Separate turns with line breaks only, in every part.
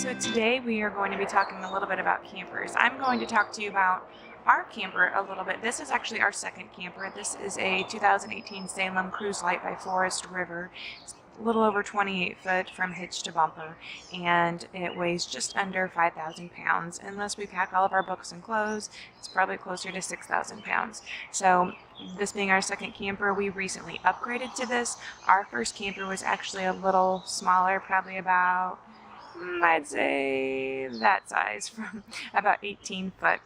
So today we are going to be talking a little bit about campers. I'm going to talk to you about our camper a little bit. This is actually our second camper. This is a 2018 Salem Cruise Light by Forest River. It's a little over 28 foot from hitch to bumper, and it weighs just under 5,000 pounds. Unless we pack all of our books and clothes, it's probably closer to 6,000 pounds. So this being our second camper, we recently upgraded to this. Our first camper was actually a little smaller, probably about, I'd say that size, from about 18 foot.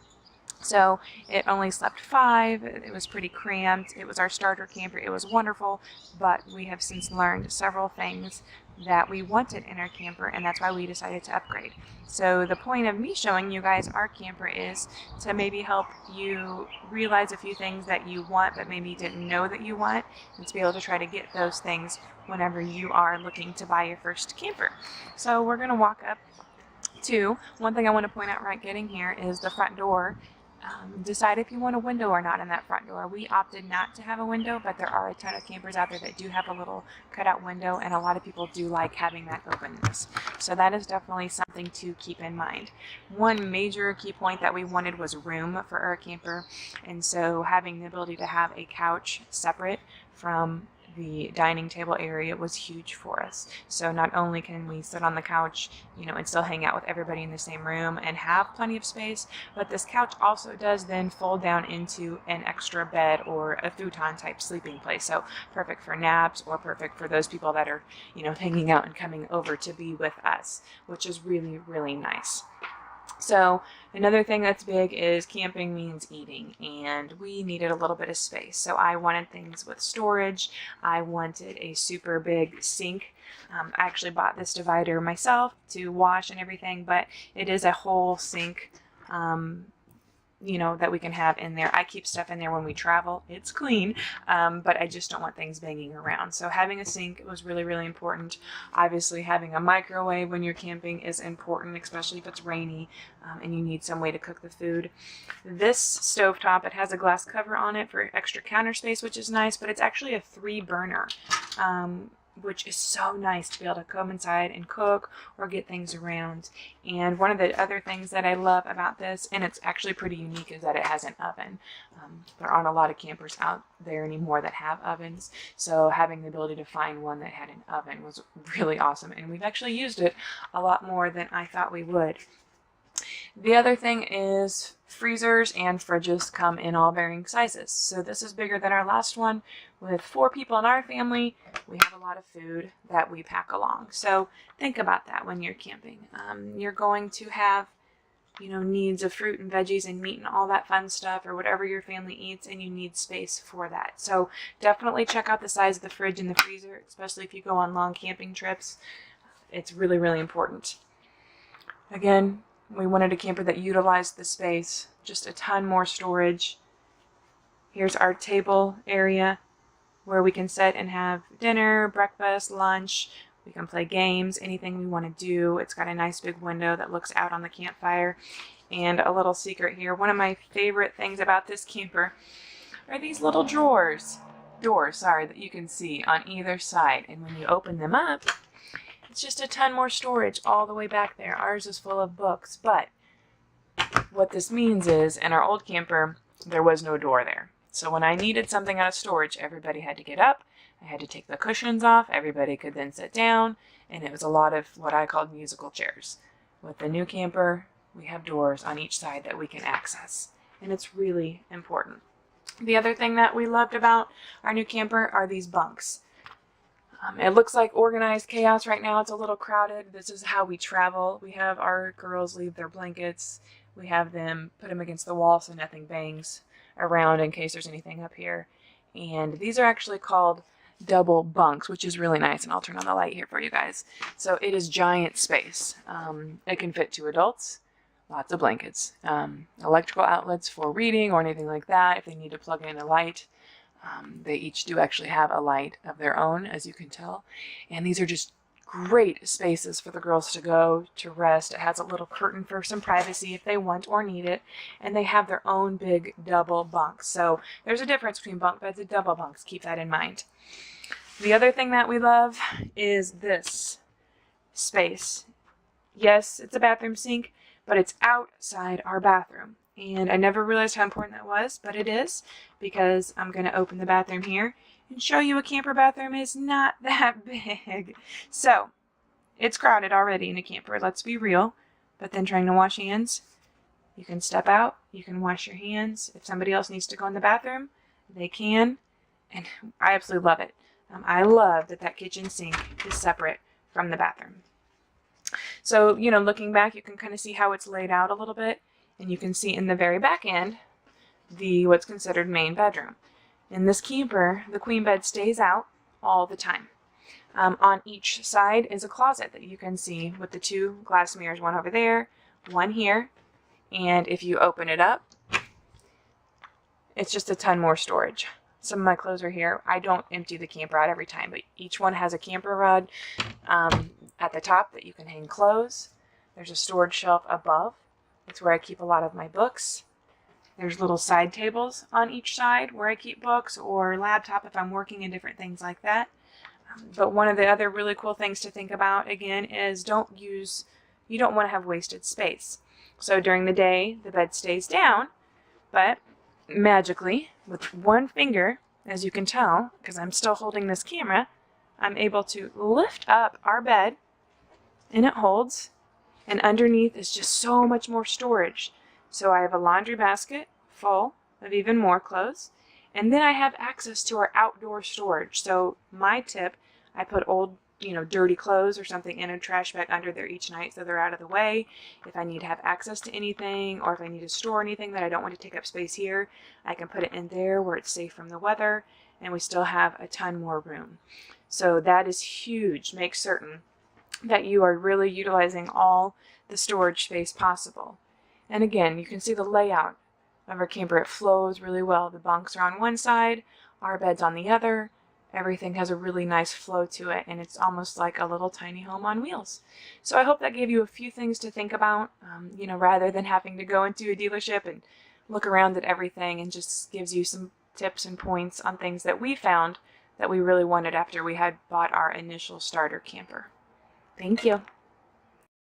So it only slept 5. It was pretty cramped. It was our starter camper. It was wonderful, but we have since learned several things that we wanted in our camper, and that's why we decided to upgrade. So the point of me showing you guys our camper is to maybe help you realize a few things that you want but maybe didn't know that you want, and to be able to try to get those things whenever you are looking to buy your first camper. So we're going to walk up to, one thing I want to point out right getting here is the front door. Decide if you want a window or not in that front door. We opted not to have a window, but there are a ton of campers out there that do have a little cutout window, and a lot of people do like having that openness. So that is definitely something to keep in mind. One major key point that we wanted was room for our camper, and so having the ability to have a couch separate from the dining table area was huge for us. So not only can we sit on the couch, and still hang out with everybody in the same room and have plenty of space, but this couch also does then fold down into an extra bed or a futon type sleeping place. So perfect for naps, or perfect for those people that are, hanging out and coming over to be with us, which is really, really nice. So another thing that's big is camping means eating, and we needed a little bit of space. So I wanted things with storage. I wanted a super big sink. I actually bought this divider myself to wash and everything, but it is a whole sink, that we can have in there. I keep stuff in there when we travel. It's clean, but I just don't want things banging around. So having a sink was really, really important. Obviously, having a microwave when you're camping is important, especially if it's rainy and you need some way to cook the food. This stovetop, it has a glass cover on it for extra counter space, which is nice, but it's actually a 3-burner. Which is so nice to be able to come inside and cook or get things around. And one of the other things that I love about this, and it's actually pretty unique, is that it has an oven. There aren't a lot of campers out there anymore that have ovens, so having the ability to find one that had an oven was really awesome, and we've actually used it a lot more than I thought we would. The other thing is freezers and fridges come in all varying sizes. So this is bigger than our last one. With 4 people in our family, we have a lot of food that we pack along. So think about that when you're camping. You're going to have, needs of fruit and veggies and meat and all that fun stuff, or whatever your family eats, and you need space for that. So definitely check out the size of the fridge and the freezer, especially if you go on long camping trips. It's really, really important. Again, we wanted a camper that utilized the space, just a ton more storage. Here's our table area where we can sit and have dinner, breakfast, lunch. We can play games, anything we want to do. It's got a nice big window that looks out on the campfire. And a little secret here, one of my favorite things about this camper are these little doors, that you can see on either side. And when you open them up, it's just a ton more storage all the way back there. Ours is full of books, but what this means is, in our old camper, there was no door there. So when I needed something out of storage, everybody had to get up. I had to take the cushions off. Everybody could then sit down, and it was a lot of what I called musical chairs. With the new camper, we have doors on each side that we can access, and it's really important. The other thing that we loved about our new camper are these bunks. It looks like organized chaos right now. It's a little crowded. This is how we travel. We have our girls leave their blankets. We have them put them against the wall so nothing bangs around in case there's anything up here. And these are actually called double bunks, which is really nice. And I'll turn on the light here for you guys. So it is giant space. It can fit 2 adults. Lots of blankets. Electrical outlets for reading or anything like that if they need to plug in a light. They each do actually have a light of their own, as you can tell. And these are just great spaces for the girls to go to rest. It has a little curtain for some privacy if they want or need it. And they have their own big double bunks. So there's a difference between bunk beds and double bunks. Keep that in mind. The other thing that we love is this space. Yes, it's a bathroom sink, but it's outside our bathroom. And I never realized how important that was, but it is, because I'm going to open the bathroom here and show you a camper bathroom is not that big. So, it's crowded already in a camper, let's be real. But then trying to wash hands, you can step out, you can wash your hands. If somebody else needs to go in the bathroom, they can. And I absolutely love it. I love that that kitchen sink is separate from the bathroom. So, you know, looking back, you can kind of see how it's laid out a little bit. And you can see in the very back end, what's considered main bedroom. In this camper, the queen bed stays out all the time. On each side is a closet that you can see with the 2 glass mirrors, one over there, one here. And if you open it up, it's just a ton more storage. Some of my clothes are here. I don't empty the camper out every time, but each one has a camper rod at the top that you can hang clothes. There's a storage shelf above. It's where I keep a lot of my books. There's little side tables on each side where I keep books or laptop if I'm working and different things like that. But one of the other really cool things to think about, again, is you don't want to have wasted space. So during the day, the bed stays down, but magically, with one finger, as you can tell, because I'm still holding this camera, I'm able to lift up our bed, and it holds, and underneath is just so much more storage. So I have a laundry basket full of even more clothes, and then I have access to our outdoor storage. So my tip, I put old, dirty clothes or something in a trash bag under there each night so they're out of the way. If I need to have access to anything, or if I need to store anything that I don't want to take up space here, I can put it in there where it's safe from the weather, and we still have a ton more room. So that is huge. Make certain that you are really utilizing all the storage space possible. And again, you can see the layout of our camper. It flows really well. The bunks are on one side, our bed's on the other. Everything has a really nice flow to it, and it's almost like a little tiny home on wheels. So I hope that gave you a few things to think about, rather than having to go into a dealership and look around at everything, and just gives you some tips and points on things that we found that we really wanted after we had bought our initial starter camper. Thank you.